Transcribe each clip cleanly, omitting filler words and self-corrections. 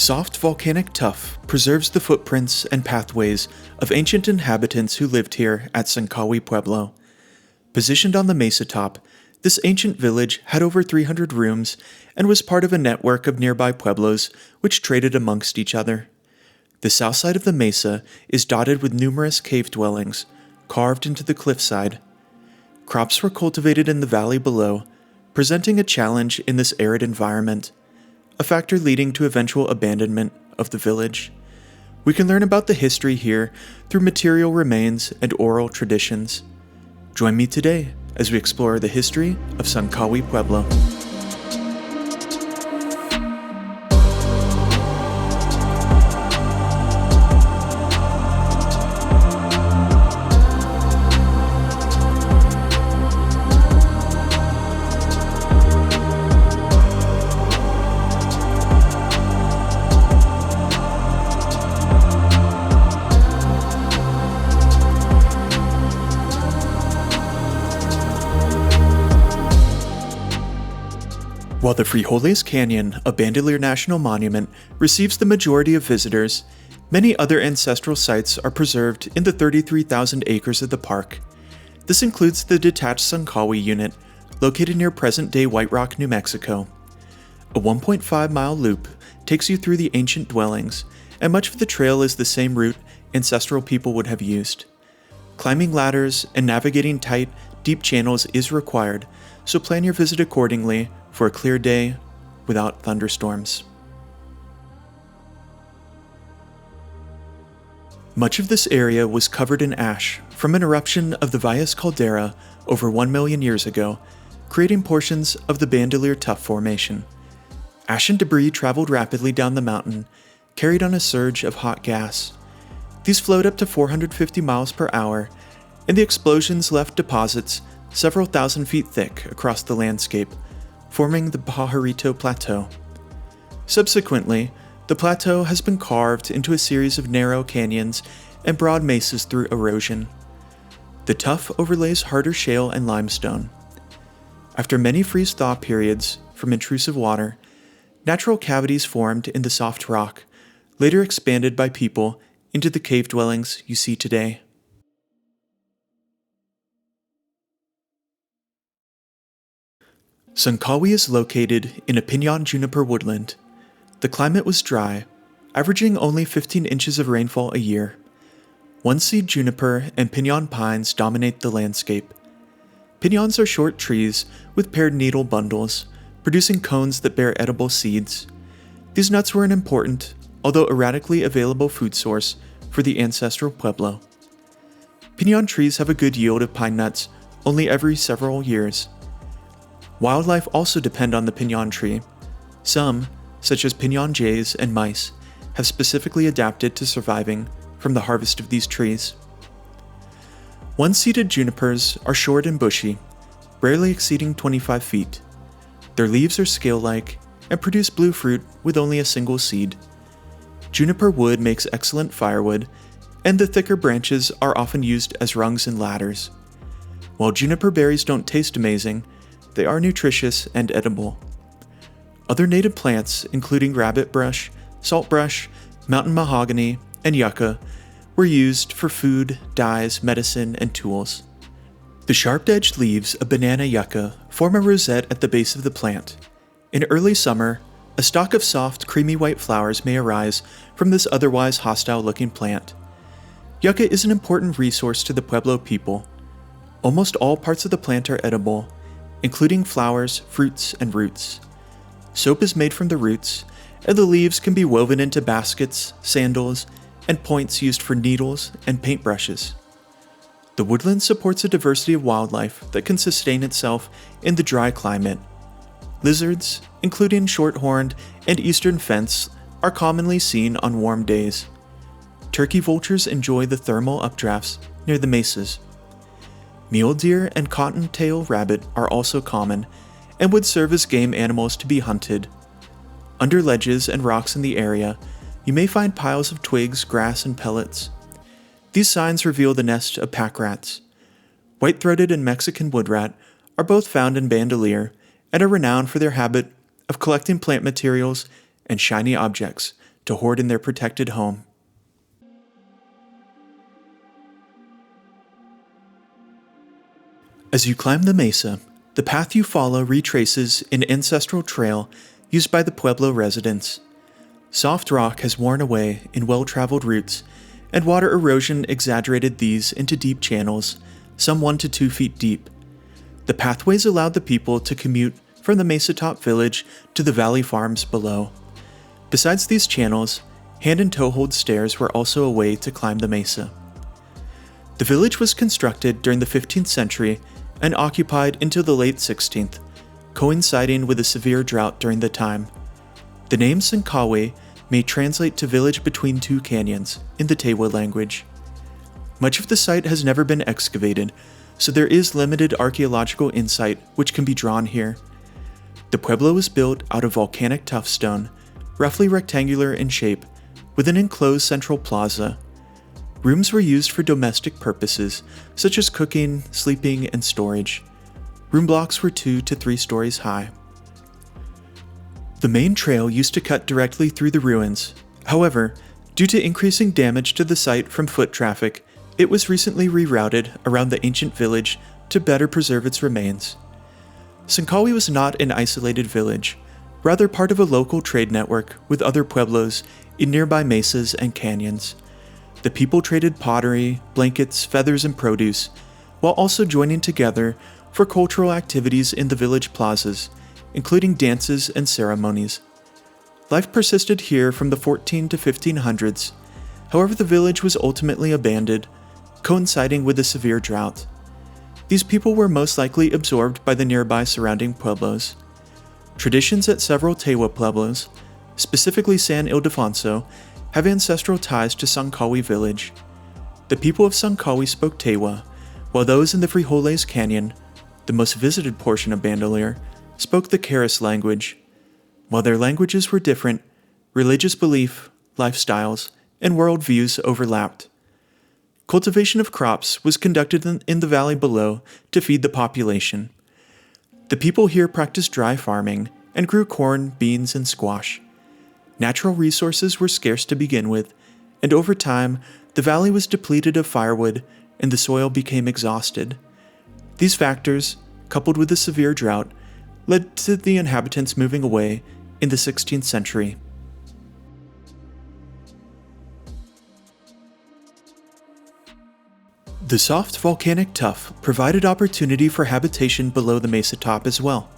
Soft volcanic tuff preserves the footprints and pathways of ancient inhabitants who lived here at Tsankawi Pueblo. Positioned on the Mesa top, this ancient village had over 300 rooms and was part of a network of nearby pueblos which traded amongst each other. The south side of the Mesa is dotted with numerous cave dwellings, carved into the cliffside. Crops were cultivated in the valley below, presenting a challenge in this arid environment, a factor leading to eventual abandonment of the village. We can learn about the history here through material remains and oral traditions. Join me today as we explore the history of Tsankawi Pueblo. While the Frijoles Canyon, a Bandelier National Monument, receives the majority of visitors, many other ancestral sites are preserved in the 33,000 acres of the park. This includes the detached Tsankawi unit, located near present-day White Rock, New Mexico. A 1.5-mile loop takes you through the ancient dwellings, and much of the trail is the same route ancestral people would have used. Climbing ladders and navigating tight, deep channels is required, so plan your visit accordingly for a clear day without thunderstorms. Much of this area was covered in ash from an eruption of the Valles caldera over 1 million years ago, creating portions of the Bandelier Tuff Formation. Ash and debris traveled rapidly down the mountain, carried on a surge of hot gas. These flowed up to 450 miles per hour, and the explosions left deposits several thousand feet thick across the landscape, forming the Pajarito Plateau. Subsequently, the plateau has been carved into a series of narrow canyons and broad mesas through erosion. The tuff overlays harder shale and limestone. After many freeze-thaw periods from intrusive water, natural cavities formed in the soft rock, later expanded by people into the cave dwellings you see today. Tsankawi is located in a pinyon juniper woodland. The climate was dry, averaging only 15 inches of rainfall a year. One-seed juniper and pinyon pines dominate the landscape. Pinyons are short trees with paired needle bundles, producing cones that bear edible seeds. These nuts were an important, although erratically available food source for the ancestral Pueblo. Pinyon trees have a good yield of pine nuts only every several years. Wildlife also depend on the pinyon tree. Some, such as pinyon jays and mice, have specifically adapted to surviving from the harvest of these trees. One-seeded junipers are short and bushy, rarely exceeding 25 feet. Their leaves are scale-like and produce blue fruit with only a single seed. Juniper wood makes excellent firewood, and the thicker branches are often used as rungs and ladders. While juniper berries don't taste amazing, they are nutritious and edible. Other native plants, including rabbit brush, saltbrush, mountain mahogany, and yucca, were used for food, dyes, medicine, and tools. The sharp-edged leaves of banana yucca form a rosette at the base of the plant. In early summer, a stalk of soft, creamy white flowers may arise from this otherwise hostile-looking plant. Yucca is an important resource to the Pueblo people. Almost all parts of the plant are edible, including flowers, fruits, and roots. Soap is made from the roots, and the leaves can be woven into baskets, sandals, and points used for needles and paintbrushes. The woodland supports a diversity of wildlife that can sustain itself in the dry climate. Lizards, including short-horned and eastern fence, are commonly seen on warm days. Turkey vultures enjoy the thermal updrafts near the mesas. Mule deer and cottontail rabbit are also common and would serve as game animals to be hunted. Under ledges and rocks in the area, you may find piles of twigs, grass, and pellets. These signs reveal the nest of pack rats. White-throated and Mexican wood rat are both found in Bandelier and are renowned for their habit of collecting plant materials and shiny objects to hoard in their protected home. As you climb the mesa, the path you follow retraces an ancestral trail used by the Pueblo residents. Soft rock has worn away in well-traveled routes, and water erosion exaggerated these into deep channels, some 1 to 2 feet deep. The pathways allowed the people to commute from the mesa top village to the valley farms below. Besides these channels, hand and toe-hold stairs were also a way to climb the mesa. The village was constructed during the 15th century and occupied until the late 16th, coinciding with a severe drought during the time. The name Tsankawi may translate to village between two canyons in the Tewa language. Much of the site has never been excavated, so there is limited archaeological insight which can be drawn here. The pueblo was built out of volcanic tuff stone, roughly rectangular in shape, with an enclosed central plaza. Rooms were used for domestic purposes, such as cooking, sleeping, and storage. Room blocks were 2 to 3 stories high. The main trail used to cut directly through the ruins. However, due to increasing damage to the site from foot traffic, it was recently rerouted around the ancient village to better preserve its remains. Tsankawi was not an isolated village, rather part of a local trade network with other pueblos in nearby mesas and canyons. The people traded pottery, blankets, feathers, and produce, while also joining together for cultural activities in the village plazas, including dances and ceremonies. Life persisted here from the 14 to 1500s. However, the village was ultimately abandoned, coinciding with a severe drought. These people were most likely absorbed by the nearby surrounding pueblos. Traditions at several Tewa pueblos, specifically San Ildefonso, have ancestral ties to Tsankawi village. The people of Tsankawi spoke Tewa, while those in the Frijoles Canyon, the most visited portion of Bandelier, spoke the Keres language. While their languages were different, religious belief, lifestyles, and worldviews overlapped. Cultivation of crops was conducted in the valley below to feed the population. The people here practiced dry farming and grew corn, beans, and squash. Natural resources were scarce to begin with, and over time, the valley was depleted of firewood and the soil became exhausted. These factors, coupled with a severe drought, led to the inhabitants moving away in the 16th century. The soft volcanic tuff provided opportunity for habitation below the mesa top as well.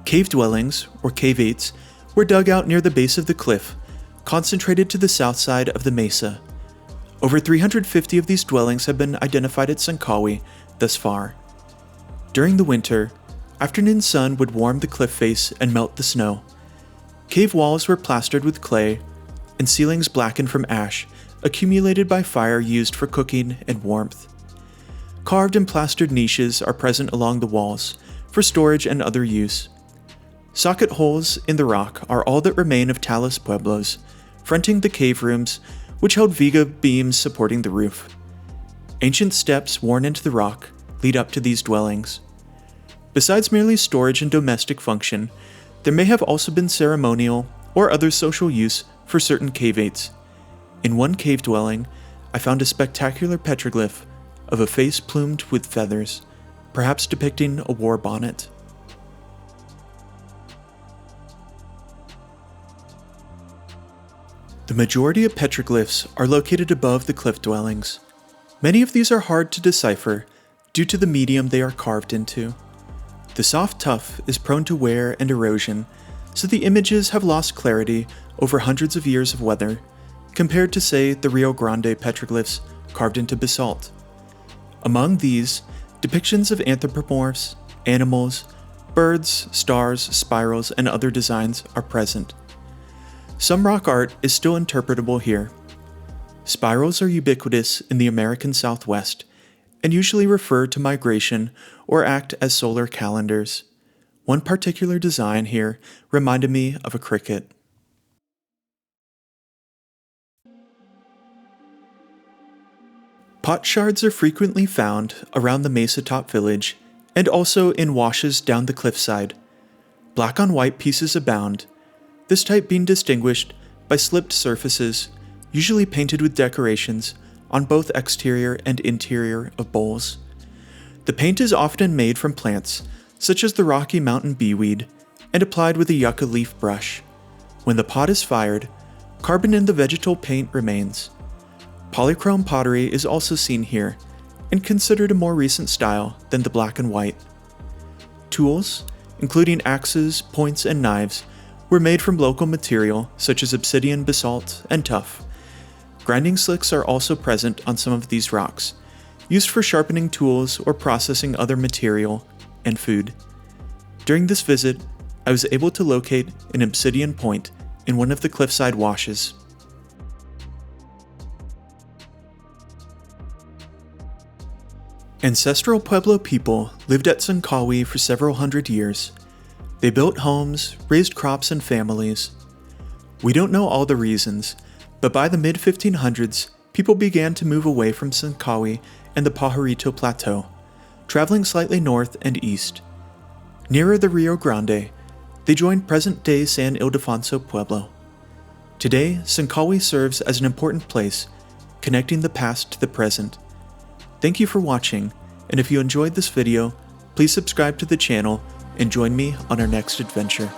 Cave dwellings, or caveates, were dug out near the base of the cliff, concentrated to the south side of the mesa. Over 350 of these dwellings have been identified at Tsankawi thus far. During the winter, afternoon sun would warm the cliff face and melt the snow. Cave walls were plastered with clay, and ceilings blackened from ash, accumulated by fire used for cooking and warmth. Carved and plastered niches are present along the walls, for storage and other use. Socket holes in the rock are all that remain of talus pueblos, fronting the cave rooms, which held viga beams supporting the roof. Ancient steps worn into the rock lead up to these dwellings. Besides merely storage and domestic function, there may have also been ceremonial or other social use for certain caveates. In one cave dwelling, I found a spectacular petroglyph of a face plumed with feathers, perhaps depicting a war bonnet. The majority of petroglyphs are located above the cliff dwellings. Many of these are hard to decipher due to the medium they are carved into. The soft tuff is prone to wear and erosion, so the images have lost clarity over hundreds of years of weather, compared to, say, the Rio Grande petroglyphs carved into basalt. Among these, depictions of anthropomorphs, animals, birds, stars, spirals, and other designs are present. Some rock art is still interpretable here. Spirals are ubiquitous in the American Southwest and usually refer to migration or act as solar calendars. One particular design here reminded me of a cricket. Pot shards are frequently found around the mesa top village and also in washes down the cliffside. Black on white pieces abound, this type being distinguished by slipped surfaces, usually painted with decorations, on both exterior and interior of bowls. The paint is often made from plants, such as the Rocky Mountain beeweed, and applied with a yucca leaf brush. When the pot is fired, carbon in the vegetal paint remains. Polychrome pottery is also seen here, and considered a more recent style than the black and white. Tools, including axes, points, and knives, were made from local material such as obsidian, basalt, and tuff. Grinding slicks are also present on some of these rocks, used for sharpening tools or processing other material and food. During this visit, I was able to locate an obsidian point in one of the cliffside washes. Ancestral Pueblo people lived at Tsankawi for several hundred years. They built homes, raised crops and families. We don't know all the reasons, but by the mid-1500s, people began to move away from Tsankawi and the Pajarito Plateau, traveling slightly north and east. Nearer the Rio Grande, they joined present-day San Ildefonso Pueblo. Today, Tsankawi serves as an important place, connecting the past to the present. Thank you for watching, and if you enjoyed this video, please subscribe to the channel and join me on our next adventure.